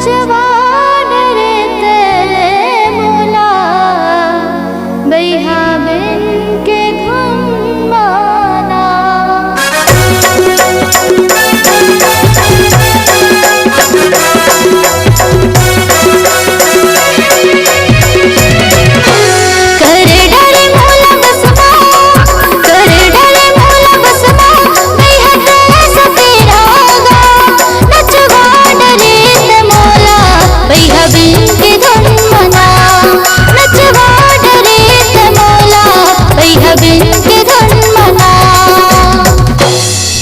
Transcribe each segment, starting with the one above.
नचवान रे मोला बैहा बिन के घुमाना।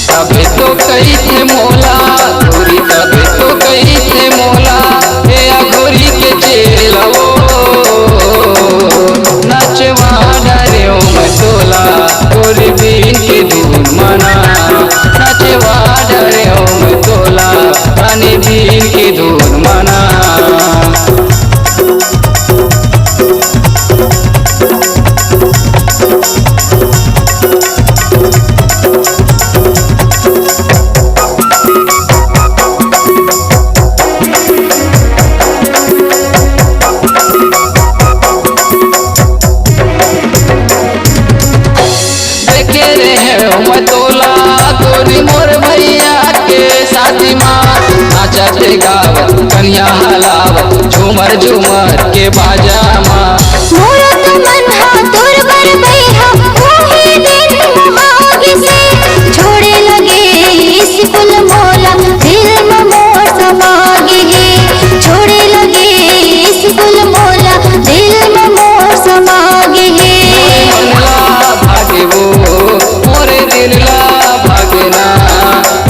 तबे तो कही थे मोला गोरी, तबे तो कही थे मोला हे अघोरी के चेलवो नचवा डरे मैं तोला गोरी बीन के धून मना। नचवा डरे मैं तोला रानी बीन के धून मना। मैं तोला गोरी मोर भैया के साथी माँ नाचते गावत कन्या हलावत झूमर झूमर के बाजा माँ। छोड़े लगे स्कूल मोला दिल में मोर समागे है। छोड़े लगे स्कूल मोला दिल में मोर समागे है। भागे वो मोरे दिल ला भागे ना,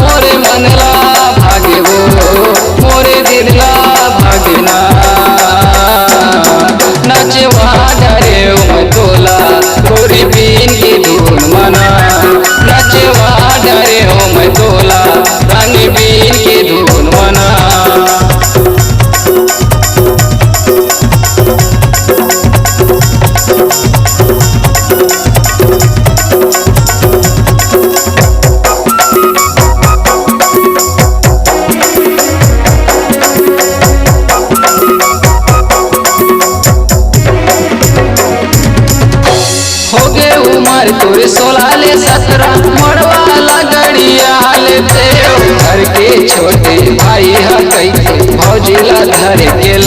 मोरे मन ला भागे वो मोरे दिल ला भागे ना। नचवा डरे मैं तोला गोरी बीन की धून मना। नचवा डरे मैं तोला रानी बीन की धून मना। हो गे उमर तोरे 16 ले 17 मड़वा लगड़िया लेते घर के छोटे भाई है कई भौजी ला धर के